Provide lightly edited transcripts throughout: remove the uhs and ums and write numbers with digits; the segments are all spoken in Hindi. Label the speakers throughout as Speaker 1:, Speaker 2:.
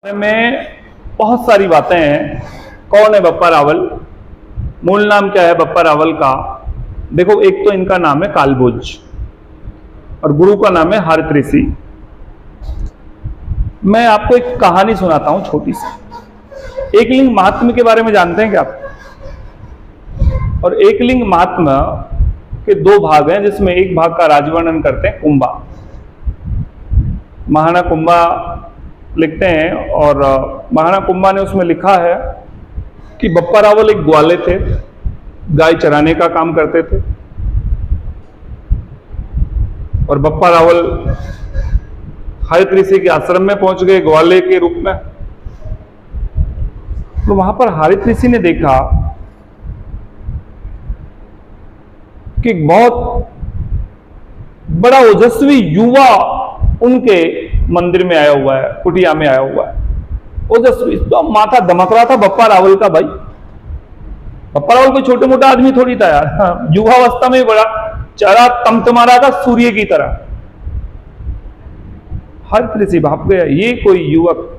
Speaker 1: में बहुत सारी बातें हैं। कौन है बप्पा रावल, मूल नाम क्या है बप्पा रावल का। देखो, एक तो इनका नाम है कालभोज और गुरु का नाम है हारित ऋषि। मैं आपको एक कहानी सुनाता हूं छोटी सी। एकलिंग महात्म्य के बारे में जानते हैं क्या आप? और एकलिंग महात्म्य के दो भाग हैं, जिसमें एक भाग का राजवर्णन करते हैं कुंभा, महाना कुंभा लिखते हैं। और महाना कुंभा ने उसमें लिखा है कि बप्पा रावल एक ग्वाले थे, गाय चराने का काम करते थे। और बप्पा रावल हारित ऋषि के आश्रम में पहुंच गए ग्वाले के रूप में। तो वहां पर हारित ऋषि ने देखा कि बहुत बड़ा ओजस्वी युवा उनके मंदिर में आया हुआ है, कुटिया में आया हुआ है। ओजस्वी तो माथा दमक रहा था बप्पा रावल का। भाई, बप्पा रावल कोई छोटे मोटा आदमी थोड़ी था यार, युवावस्था में बड़ा चेहरा तमतमारा था सूर्य की तरह। हारित ऋषि भाप गया, ये कोई युवक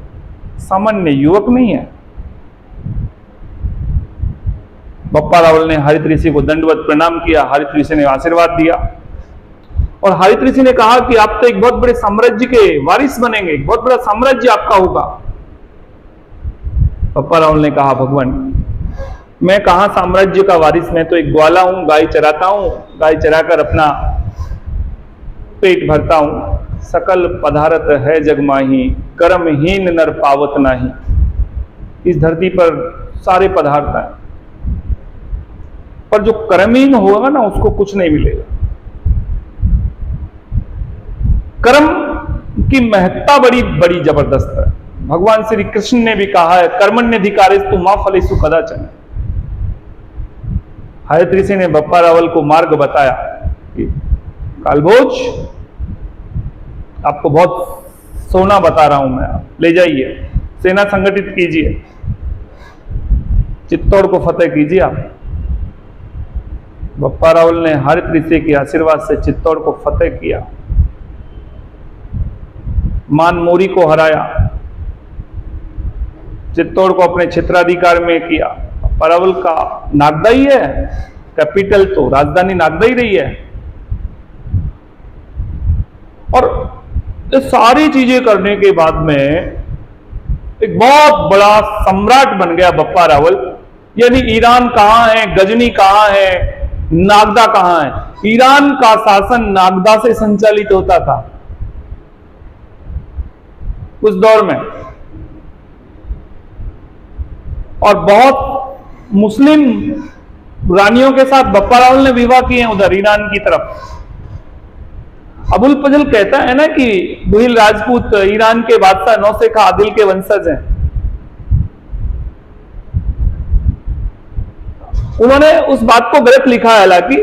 Speaker 1: सामान्य युवक नहीं है। बप्पा रावल ने हारित ऋषि को दंडवत प्रणाम किया। हारित ऋषि ने आशीर्वाद दिया और हारित ऋषि ने कहा कि आप तो एक बहुत बड़े साम्राज्य के वारिस बनेंगे, एक बहुत बड़ा साम्राज्य आपका होगा। बप्पा रावल ने कहा, भगवान मैं कहां साम्राज्य का वारिस, मैं तो एक ग्वाला हूं, गाय चराता हूं, गाय चराकर अपना पेट भरता हूं। सकल पदार्थ है जग माही, कर्महीन नर पावत नाही। इस धरती पर सारे पदार्थ हैं, पर जो कर्महीन होगा ना उसको कुछ नहीं मिलेगा। कर्म की महत्ता बड़ी बड़ी जबरदस्त है। भगवान श्री कृष्ण ने भी कहा है, कर्मण्यधिकारिस्तु मा फलेषु कदाचन। हारित ऋषि ने बप्पा रावल को मार्ग बताया कि कालभोज, आपको बहुत सोना बता रहा हूं मैं, ले जाइए, सेना संगठित कीजिए, चित्तौड़ को फतेह कीजिए आप। बप्पा रावल ने हारित ऋषि के आशीर्वाद से चित्तौड़ को फतेह किया, मान मोरी को हराया, चित्तौड़ को अपने क्षेत्राधिकार में किया। बप्पा रावल का नागदा ही है, कैपिटल तो राजधानी नागदा ही रही है। और ये सारी चीजें करने के बाद में एक बहुत बड़ा सम्राट बन गया बप्पा रावल। यानी ईरान कहां है, गजनी कहां है, नागदा कहां है। ईरान का शासन नागदा से संचालित होता था उस दौर में। और बहुत मुस्लिम रानियों के साथ बप्पा रावल ने विवाह किए हैं उधर ईरान की तरफ। अबुल फजल कहता है ना कि गुहिल राजपूत ईरान के बादशाह नौसेखा आदिल के वंशज हैं। उन्होंने उस बात को गलत लिखा है, हालांकि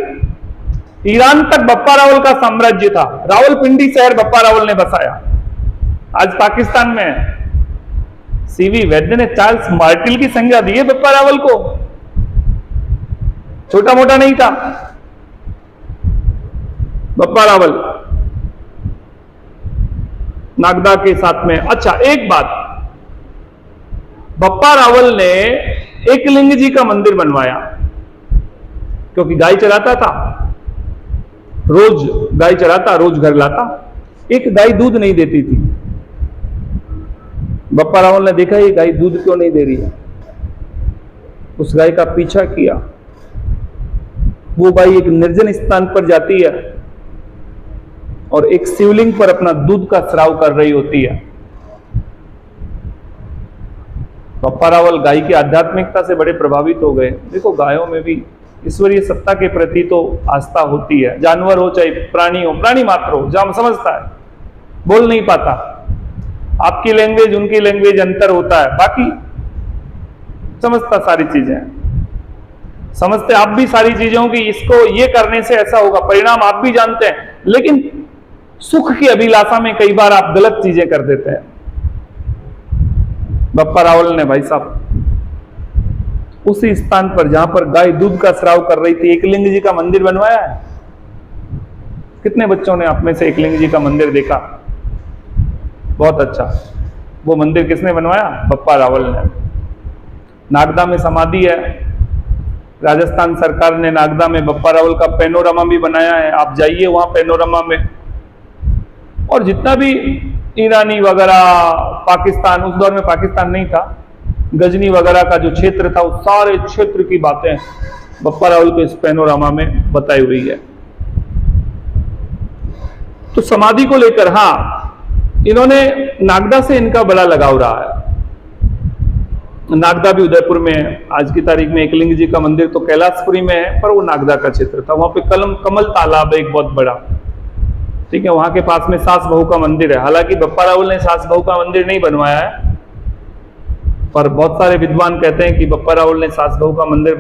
Speaker 1: ईरान तक बप्पा रावल का साम्राज्य था। रावलपिंडी शहर बप्पा रावल ने बसाया, आज पाकिस्तान में है। सीवी वैद्य ने चार्ल्स मार्टिल की संज्ञा दी है बप्पा रावल को, छोटा मोटा नहीं था बप्पा रावल नागदा के साथ में। अच्छा, एक बात, बप्पा रावल ने एकलिंग जी का मंदिर बनवाया, क्योंकि गाय चराता था, रोज गाय चराता, रोज घर लाता। एक गाय दूध नहीं देती थी। बप्पा रावल ने देखा ये गाय दूध क्यों नहीं दे रही है, उस गाय का पीछा किया। वो गाय एक निर्जन स्थान पर जाती है और एक शिवलिंग पर अपना दूध का स्राव कर रही होती है। बप्पा रावल गाय की आध्यात्मिकता से बड़े प्रभावित हो गए। देखो, गायों में भी ईश्वरीय सत्ता के प्रति तो आस्था होती है। जानवर हो चाहे प्राणी हो, प्राणी मात्र हो, जहां समझता है, बोल नहीं पाता, आपकी लैंग्वेज उनकी लैंग्वेज अंतर होता है, बाकी समझता सारी चीजें, समझते आप भी सारी चीजों की, इसको ये करने से ऐसा होगा, परिणाम आप भी जानते हैं। लेकिन सुख की अभिलाषा में कई बार आप गलत चीजें कर देते हैं। बप्पा रावल ने भाई साहब उसी स्थान पर जहां पर गाय दूध का स्राव कर रही थी एकलिंग जी का मंदिर बनवाया है। कितने बच्चों ने आप में से एकलिंग जी का मंदिर देखा? बहुत अच्छा। वो मंदिर किसने बनवाया? बप्पा रावल ने। नागदा में समाधि है, राजस्थान सरकार ने नागदा में बप्पा रावल का पैनोरामा भी बनाया है, आप जाइए वहां पैनोरामा में। और जितना भी ईरानी वगैरह, पाकिस्तान, उस दौर में पाकिस्तान नहीं था, गजनी वगैरह का जो क्षेत्र था, उस सारे क्षेत्र की बातें बप्पा रावल के इस पैनोरामा में बताई हुई है। तो समाधि को लेकर, हाँ, इन्होंने नागदा से इनका बड़ा लगाव रहा है। नागदा भी उदयपुर में है, आज की तारीख में एकलिंग जी का मंदिर तो कैलाशपुरी में है, पर वो नागदा का क्षेत्र था। वहां पे कमल तालाब है एक बहुत बड़ा, ठीक है, वहां के पास में सास बहू का मंदिर है। हालांकि बप्पा रावल ने सास बहू का मंदिर नहीं बनवाया है, पर बहुत सारे विद्वान कहते हैं कि बप्पा रावल ने सास बहू का मंदिर